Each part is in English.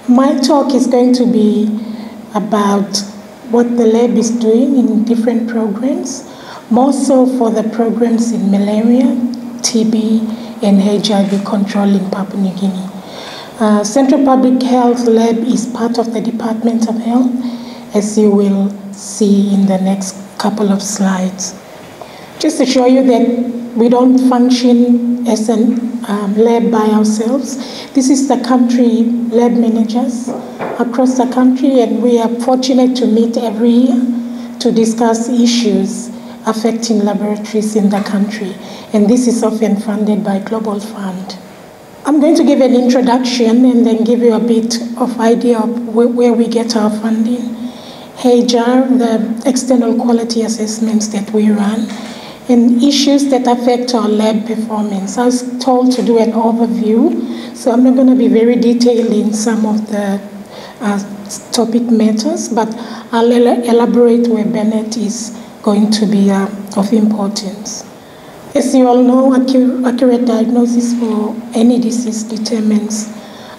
My talk is going to be about what the lab is doing in different programs, more so for the programs in malaria, TB, and HIV control in Papua New Guinea. Central Public Health Lab is part of the Department of Health, as you will see in the next couple of slides. Just to show you that we don't function as a lab by ourselves. This is the country lab managers across the country, and we are fortunate to meet every year to discuss issues affecting laboratories in the country. And this is often funded by Global Fund. I'm going to give an introduction and then give you a bit of idea of where we get our funding. HAJAR, the external quality assessments that we run, and issues that affect our lab performance. I was told to do an overview, so I'm not going to be very detailed in some of the topic matters, but I'll elaborate where Bennett is going to be of importance. As you all know, accurate diagnosis for any disease determines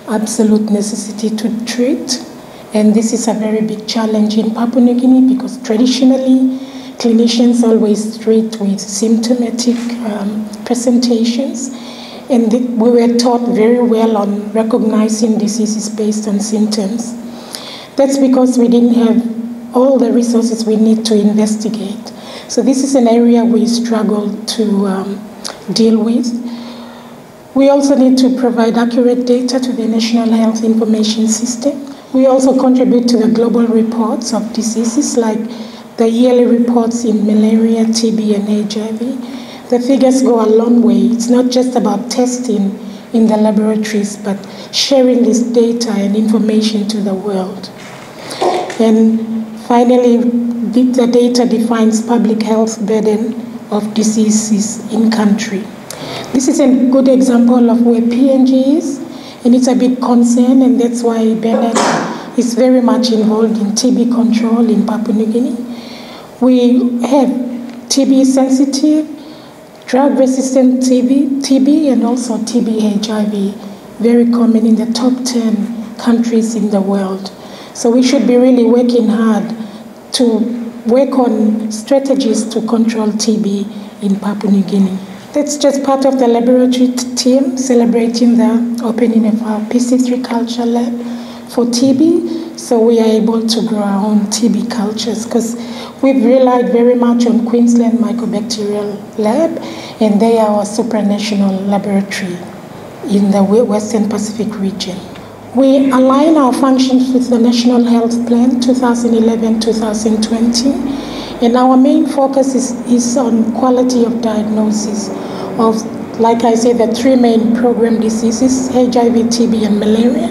absolute necessity to treat, and this is a very big challenge in Papua New Guinea because traditionally, clinicians always treat with symptomatic presentations, and we were taught very well on recognizing diseases based on symptoms. That's because we didn't have all the resources we need to investigate. So this is an area we struggle to deal with. We also need to provide accurate data to the National Health Information System. We also contribute to the global reports of diseases like the yearly reports in malaria, TB, and HIV. The figures go a long way. It's not just about testing in the laboratories, but sharing this data and information to the world. And finally, the data defines public health burden of diseases in country. This is a good example of where PNG is, and it's a big concern, and that's why Bennett is very much involved in TB control in Papua New Guinea. We have TB sensitive, drug-resistant TB, and also TB HIV, very common in the top 10 countries in the world. So we should be really working hard to work on strategies to control TB in Papua New Guinea. That's just part of the laboratory team celebrating the opening of our PC3 culture lab for TB. So we are able to grow our own TB cultures because we've relied very much on Queensland Mycobacterial Lab, and they are our supranational laboratory in the Western Pacific region. We align our functions with the National Health Plan 2011-2020, and our main focus is on quality of diagnosis of, like I said, the three main program diseases, HIV, TB, and malaria.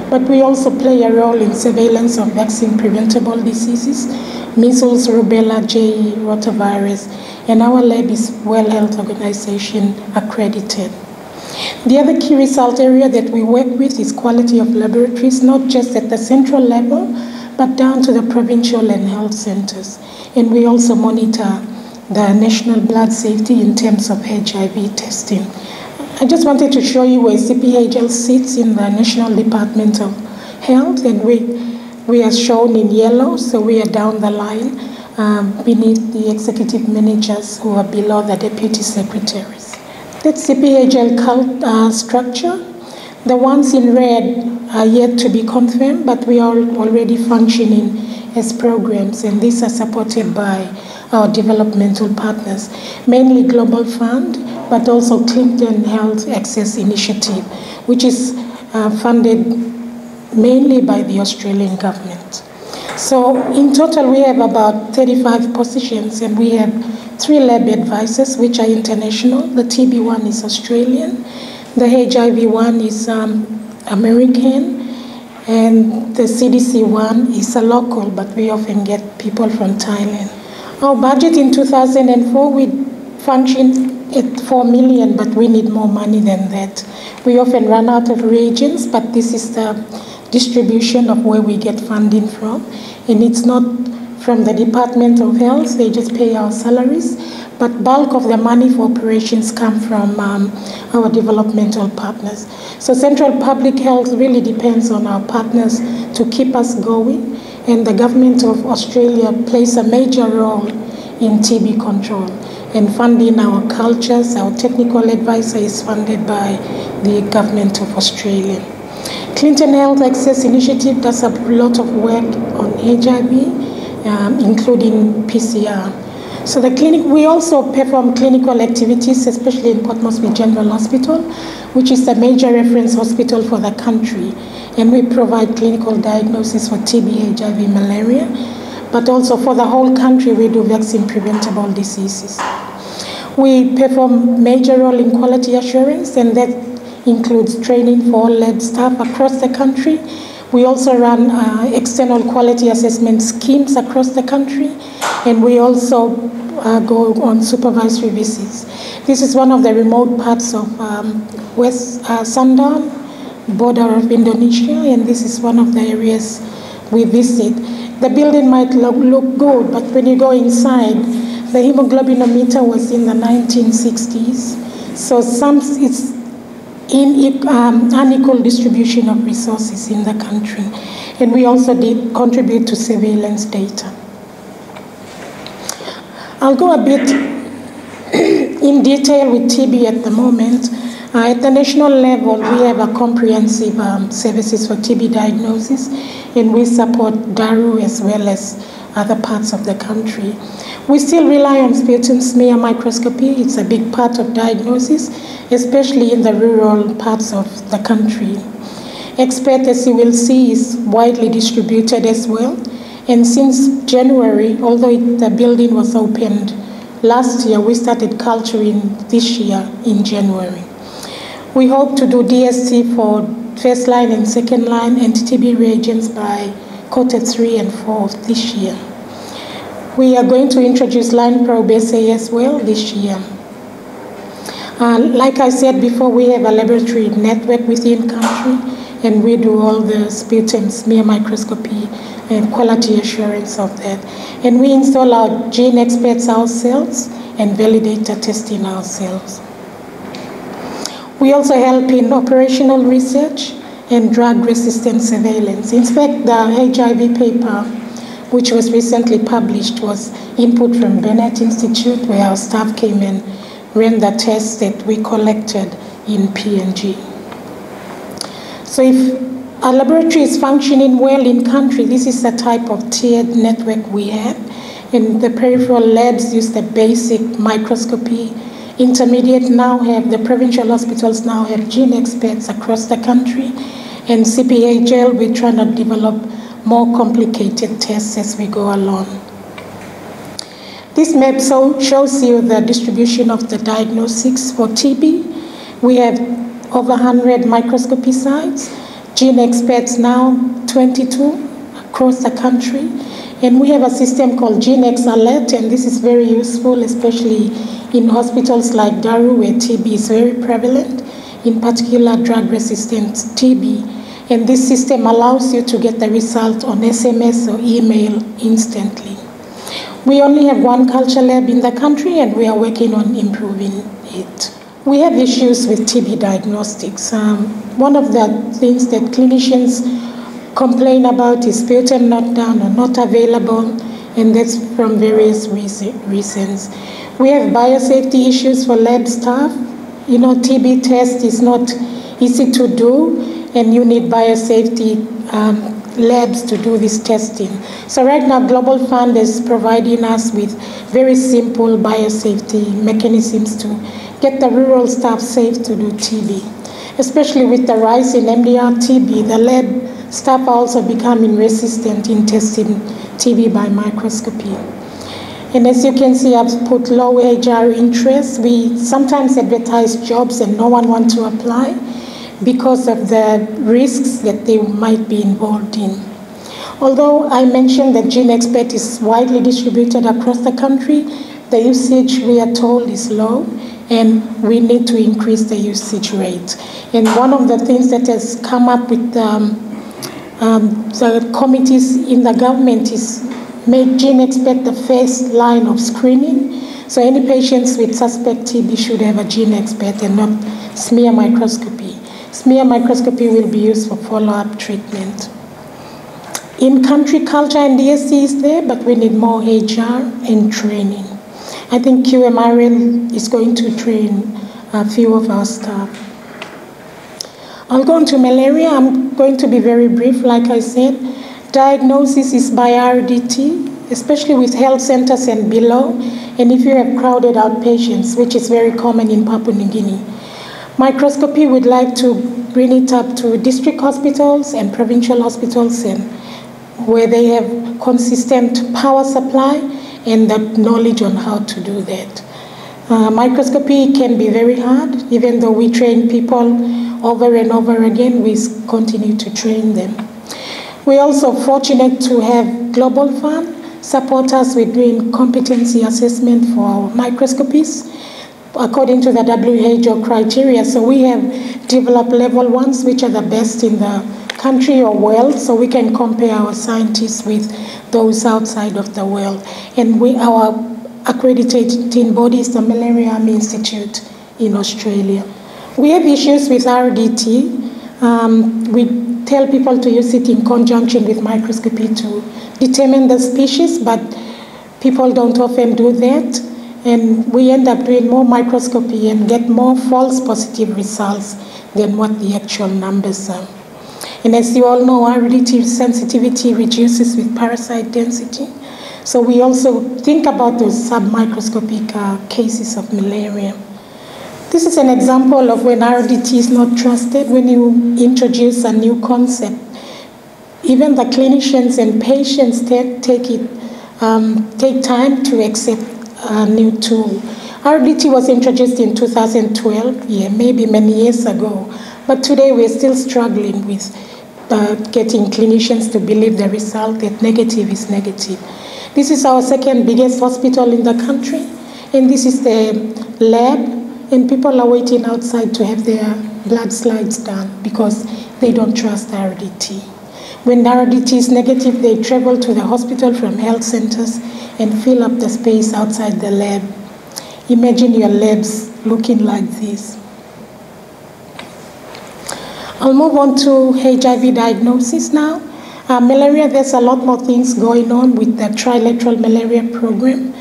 But we also play a role in surveillance of vaccine-preventable diseases, measles, rubella, JE, rotavirus, and our lab is World Health Organization accredited. The other key result area that we work with is quality of laboratories, not just at the central level, but down to the provincial and health centers. And we also monitor the national blood safety in terms of HIV testing. I just wanted to show you where CPHL sits in the National Department of Health, and we are shown in yellow, so we are down the line beneath the executive managers who are below the deputy secretaries. That's CPHL structure. The ones in red are yet to be confirmed, but we are already functioning as programs, and these are supported by our developmental partners, mainly Global Fund, but also Clinton Health Access Initiative, which is funded mainly by the Australian government. So in total, we have about 35 positions, and we have 3 lab advisors, which are international. The TB one is Australian, the HIV one is American, and the CDC one is a local, but we often get people from Thailand. Our budget in 2004, we functioned at 4 million, but we need more money than that. We often run out of reagents, but this is the distribution of where we get funding from, and it's not from the Department of Health. They just pay our salaries, but bulk of the money for operations come from our developmental partners. So Central Public Health really depends on our partners to keep us going, and the government of Australia plays a major role in TB control and funding our cultures. Our technical advisor is funded by the government of Australia. Clinton Health Access Initiative does a lot of work on HIV, including PCR. So the clinic, we also perform clinical activities, especially in Port Moresby General Hospital, which is the major reference hospital for the country. And we provide clinical diagnosis for TB, HIV, malaria, but also for the whole country, we do vaccine preventable diseases. We perform major role in quality assurance, and that includes training for all lab staff across the country. We also run external quality assessment schemes across the country, and we also go on supervisory visits. This is one of the remote parts of West Sundown, border of Indonesia, and this is one of the areas we visit. The building might look good, but when you go inside, the hemoglobinometer was in the 1960s. So it's unequal distribution of resources in the country. And we also did contribute to surveillance data. I'll go a bit in detail with TB at the moment. At the national level, we have a comprehensive services for TB diagnosis, and we support Daru as well as other parts of the country. We still rely on sputum smear microscopy. It's a big part of diagnosis, especially in the rural parts of the country. Expert, as you will see, is widely distributed as well. And since January, although the building was opened last year, we started culturing this year in January. We hope to do DST for first line and second line and TB reagents by Q3 and 4 of this year. We are going to introduce line probe assay as well this year. Like I said before, we have a laboratory network within country, and we do all the sputum smear microscopy and quality assurance of that. And we install our gene experts ourselves and validator testing ourselves. We also help in operational research and drug resistance surveillance. In fact, the HIV paper, which was recently published, was input from Bennett Institute, where our staff came and ran the tests that we collected in PNG. So if a laboratory is functioning well in country, this is the type of tiered network we have. And the peripheral labs use the basic microscopy. Intermediate now have, the provincial hospitals now have gene experts across the country. And CPHL, we're trying to develop more complicated tests as we go along. This map shows you the distribution of the diagnostics for TB. We have over 100 microscopy sites, gene experts now 22 across the country. And we have a system called GeneX Alert, and this is very useful, especially in hospitals like Daru, where TB is very prevalent, in particular drug-resistant TB. And this system allows you to get the result on SMS or email instantly. We only have one culture lab in the country, and we are working on improving it. We have issues with TB diagnostics. One of the things that clinicians complain about is sputum not done or not available, and that's from various reasons. We have biosafety issues for lab staff. You know, TB test is not easy to do, and you need biosafety labs to do this testing. So right now, Global Fund is providing us with very simple biosafety mechanisms to get the rural staff safe to do TB. Especially with the rise in MDR TB, the lab staff are also becoming resistant in testing TB by microscopy. And as you can see, I've put low HR interest. We sometimes advertise jobs and no one wants to apply because of the risks that they might be involved in. Although I mentioned that GeneXpert is widely distributed across the country, the usage, we are told, is low, and we need to increase the usage rate. And one of the things that has come up with the committees in the government is make GeneXpert the first line of screening. So any patients with suspect TB should have a GeneXpert and not smear microscopy. Smear microscopy will be used for follow-up treatment. In-country culture and DSC is there, but we need more HR and training. I think QMRL is going to train a few of our staff. I'll go on to malaria. I'm going to be very brief. Like I said, diagnosis is by RDT, especially with health centers and below, and if you have crowded out patients, which is very common in Papua New Guinea. Microscopy would like to bring it up to district hospitals and provincial hospitals, and where they have consistent power supply and the knowledge on how to do that. Microscopy can be very hard. Even though we train people over and over again, we continue to train them. We're also fortunate to have Global Fund support us with doing competency assessment for our microscopists according to the WHO criteria. So we have developed level 1s, which are the best in the country or world, so we can compare our scientists with those outside of the world. And our accrediting body is the Malaria Army Institute in Australia. We have issues with RDT. We tell people to use it in conjunction with microscopy to determine the species, but people don't often do that. And we end up doing more microscopy and get more false positive results than what the actual numbers are. And as you all know, RDT sensitivity reduces with parasite density. So we also think about those submicroscopic cases of malaria. This is an example of when RDT is not trusted. When you introduce a new concept, even the clinicians and patients take time to accept a new tool. RDT was introduced in 2012, maybe many years ago, but today we're still struggling with getting clinicians to believe the result that negative is negative. This is our second biggest hospital in the country, and this is the lab, and people are waiting outside to have their blood slides done because they don't trust RDT. When RDT is negative, they travel to the hospital from health centers and fill up the space outside the lab. Imagine your labs looking like this. I'll move on to HIV diagnosis now. Malaria, there's a lot more things going on with the trilateral malaria program,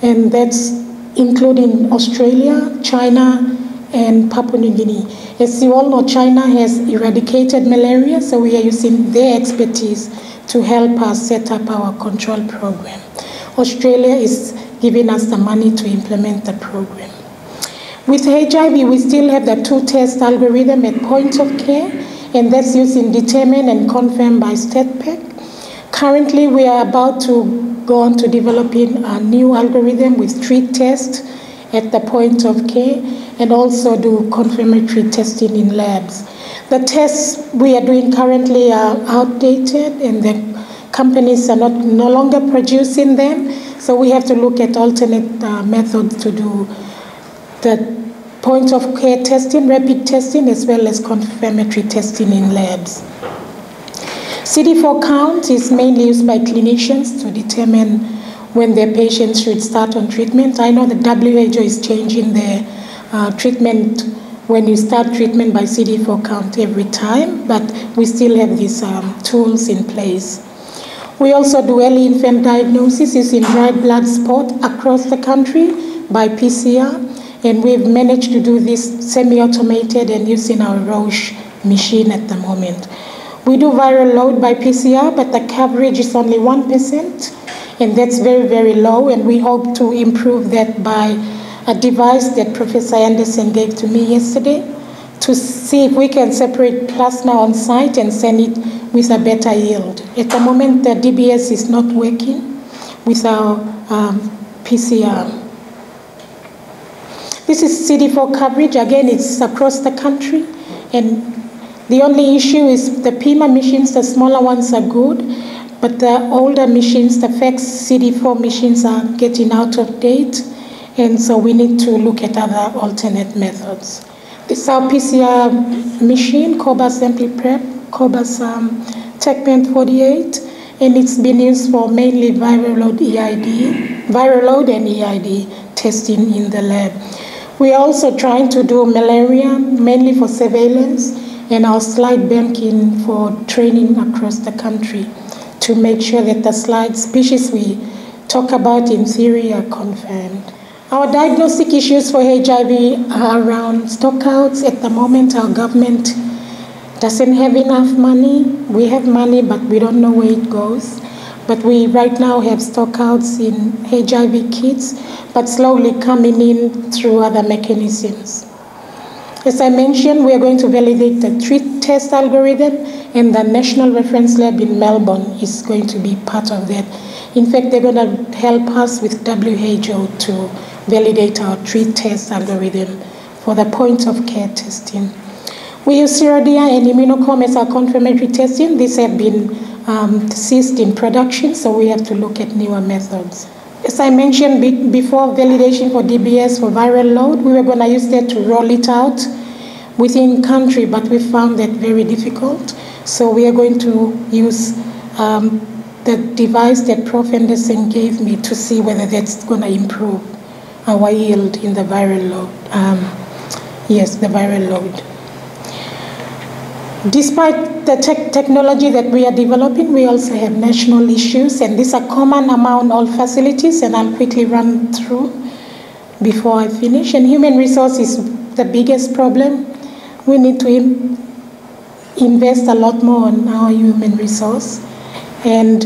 and that's including Australia, China, and Papua New Guinea. As you all know, China has eradicated malaria, so we are using their expertise to help us set up our control program. Australia is giving us the money to implement the program. With HIV, we still have the 2-test algorithm at point of care, and that's used in determined and confirmed by StatPac. Currently, we are about to go on to developing a new algorithm with 3 tests at the point of care and also do confirmatory testing in labs. The tests we are doing currently are outdated and the companies are no longer producing them, so we have to look at alternate methods to do the point of care testing, rapid testing, as well as confirmatory testing in labs. CD4 count is mainly used by clinicians to determine when their patients should start on treatment. I know the WHO is changing their treatment when you start treatment by CD4 count every time, but we still have these tools in place. We also do early infant diagnosis using dried blood spot across the country by PCR, and we've managed to do this semi-automated and using our Roche machine at the moment. We do viral load by PCR, but the coverage is only 1%, and that's very, very low, and we hope to improve that by a device that Professor Anderson gave to me yesterday to see if we can separate plasma on site and send it with a better yield. At the moment, the DBS is not working with our PCR. This is CD4 coverage. Again, it's across the country, and the only issue is the PIMA machines, the smaller ones are good, but the older machines, the FACS CD4 machines are getting out of date, and so we need to look at other alternate methods. This is our PCR machine, Cobas Sample Prep, Cobas TechPen 48, and it's been used for mainly viral load and EID testing in the lab. We are also trying to do malaria, mainly for surveillance, and our slide banking for training across the country to make sure that the slide species we talk about in theory are confirmed. Our diagnostic issues for HIV are around stockouts. At the moment, our government doesn't have enough money. We have money, but we don't know where it goes. But we right now have stockouts in HIV kits, but slowly coming in through other mechanisms. As I mentioned, we are going to validate the treat test algorithm, and the National Reference Lab in Melbourne is going to be part of that. In fact, they're going to help us with WHO to validate our treat test algorithm for the point of care testing. We use Seradia and Immunocom as our confirmatory testing. These have been ceased in production, so we have to look at newer methods. As I mentioned before, validation for DBS for viral load, we were going to use that to roll it out within country, but we found that very difficult. So we are going to use the device that Prof. Anderson gave me to see whether that's going to improve our yield in the viral load. Yes, the viral load. Despite the technology that we are developing, we also have national issues, and these are common among all facilities, and I'll quickly run through before I finish. And human resource is the biggest problem. We need to invest a lot more on our human resource. And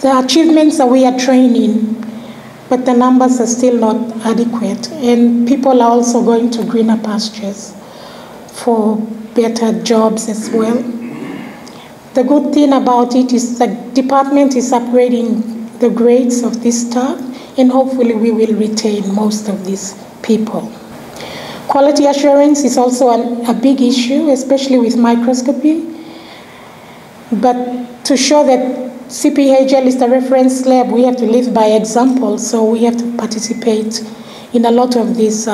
the achievements that we are training, but the numbers are still not adequate. And people are also going to greener pastures for better jobs as well. The good thing about it is the department is upgrading the grades of this staff, and hopefully we will retain most of these people. Quality assurance is also a big issue, especially with microscopy. But to show that CPHL is the reference lab, we have to live by example, so we have to participate in a lot of these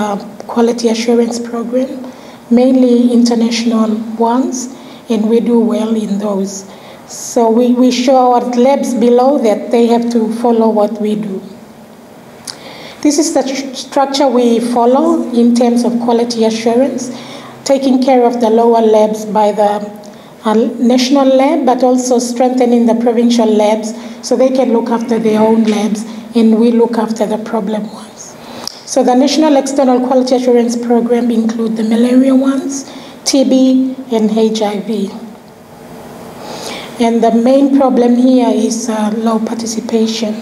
quality assurance programs, mainly international ones, and we do well in those. So we show our labs below that they have to follow what we do. This is the structure we follow in terms of quality assurance, taking care of the lower labs by the national lab, but also strengthening the provincial labs so they can look after their own labs, and we look after the problem ones. So the National External Quality Assurance Program includes the malaria ones, TB, and HIV. And the main problem here is low participation.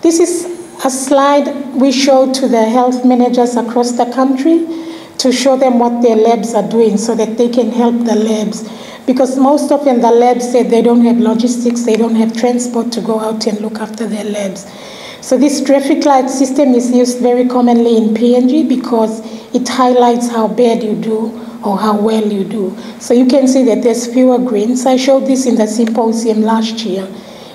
This is a slide we show to the health managers across the country to show them what their labs are doing so that they can help the labs. Because most often the labs say they don't have logistics, they don't have transport to go out and look after their labs. So this traffic light system is used very commonly in PNG because it highlights how bad you do or how well you do. So you can see that there's fewer greens. I showed this in the symposium last year,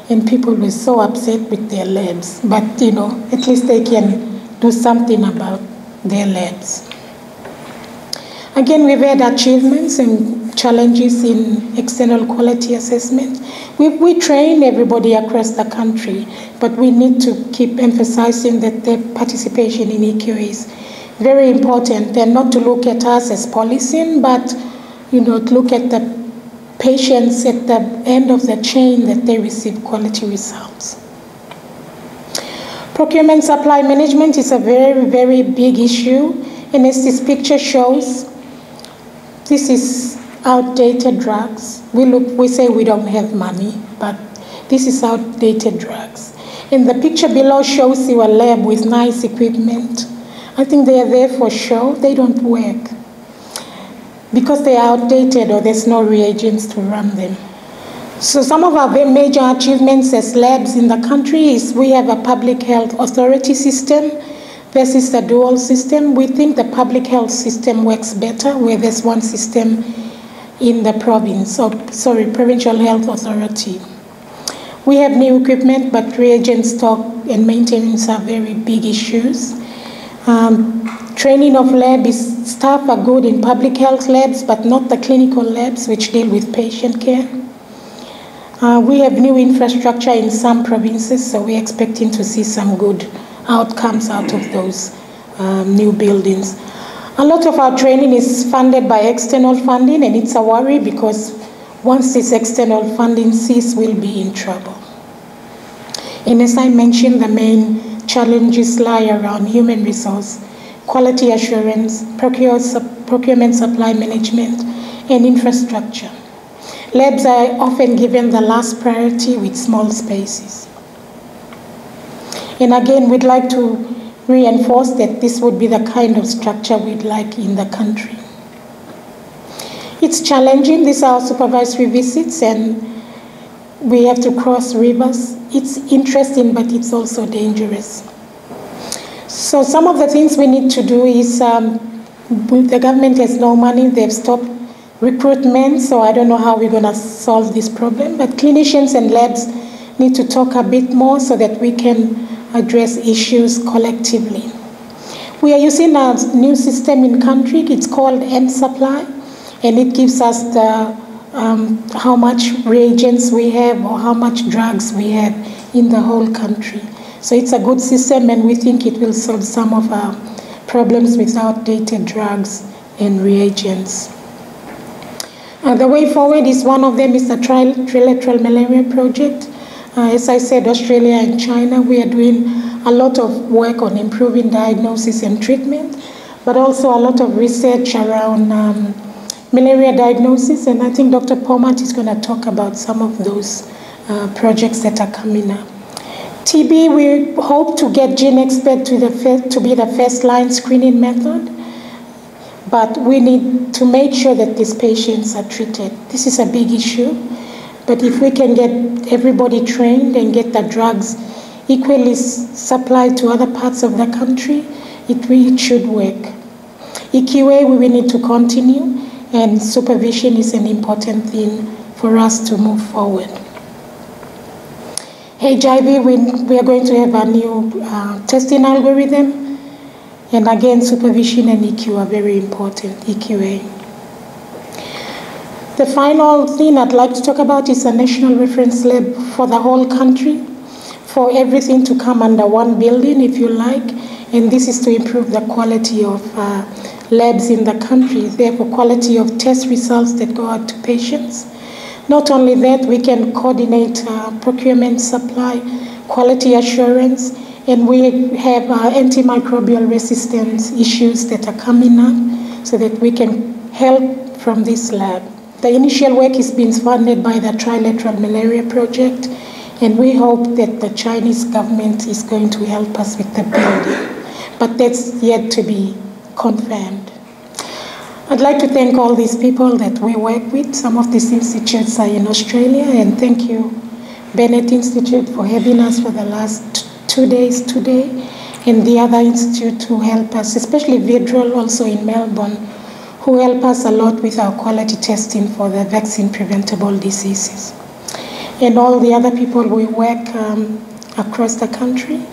and people were so upset with their labs. But, at least they can do something about their labs. Again, we've had achievements and challenges in external quality assessment. We train everybody across the country, but we need to keep emphasizing that their participation in EQ is very important, and not to look at us as policing, but to look at the patients at the end of the chain that they receive quality results. Procurement supply management is a very, very big issue, and as this picture shows, this is outdated drugs. We say we don't have money, but this is outdated drugs. And the picture below shows you a lab with nice equipment. I think they are there for show. They don't work because they are outdated or there's no reagents to run them. So some of our major achievements as labs in the country is we have a public health authority system versus the dual system. We think the public health system works better where there's one system in the provincial health authority. We have new equipment, but reagent stock and maintenance are very big issues. Training of lab staff are good in public health labs, but not the clinical labs which deal with patient care. We have new infrastructure in some provinces, so we're expecting to see some good outcomes out of those new buildings. A lot of our training is funded by external funding, and it's a worry because once this external funding ceases, we'll be in trouble. And as I mentioned, the main challenges lie around human resource, quality assurance, procurement supply management, and infrastructure. Labs are often given the last priority with small spaces. And again, we'd like to reinforce that this would be the kind of structure we'd like in the country. It's challenging. These are supervisory visits, and we have to cross rivers. It's interesting, but it's also dangerous. So some of the things we need to do is, the government has no money. They've stopped recruitment, so I don't know how we're going to solve this problem. But clinicians and labs need to talk a bit more so that we can address issues collectively. We are using a new system in country. It's called N-Supply, and it gives us the how much reagents we have or how much drugs we have in the whole country. So it's a good system, and we think it will solve some of our problems with outdated drugs and reagents. The way forward is one of them is the trilateral malaria project. As I said, Australia and China, we are doing a lot of work on improving diagnosis and treatment, but also a lot of research around malaria diagnosis, and I think Dr. Pomat is going to talk about some of those projects that are coming up. TB, we hope to get GeneXpert to be the first line screening method, but we need to make sure that these patients are treated. This is a big issue, but if we can get everybody trained and get the drugs equally supplied to other parts of the country, it should work. EQA, we will need to continue, and supervision is an important thing for us to move forward. HIV, we are going to have a new testing algorithm, and again, supervision and EQ are very important, EQA. The final thing I'd like to talk about is a national reference lab for the whole country, for everything to come under one building, if you like, and this is to improve the quality of labs in the country, therefore quality of test results that go out to patients. Not only that, we can coordinate procurement, supply, quality assurance, and we have antimicrobial resistance issues that are coming up so that we can help from this lab. The initial work is being funded by the Trilateral Malaria Project, and we hope that the Chinese government is going to help us with the building, but that's yet to be confirmed. I'd like to thank all these people that we work with. Some of these institutes are in Australia, and thank you, Bennett Institute, for having us for the last 2 days today, and the other institute who help us, especially Vidrol, also in Melbourne, who help us a lot with our quality testing for the vaccine-preventable diseases. And all the other people we work across the country.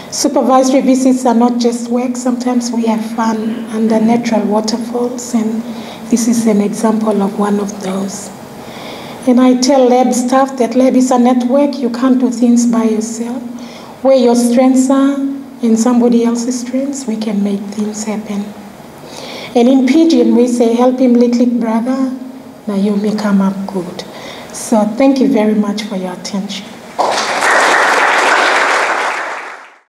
Supervisory visits are not just work. Sometimes we have fun under natural waterfalls, and this is an example of one of those. And I tell lab staff that lab is a network. You can't do things by yourself. Where your strengths are and somebody else's strengths, we can make things happen. And in Pidgin, we say, help him little brother, now you may come up good. So thank you very much for your attention.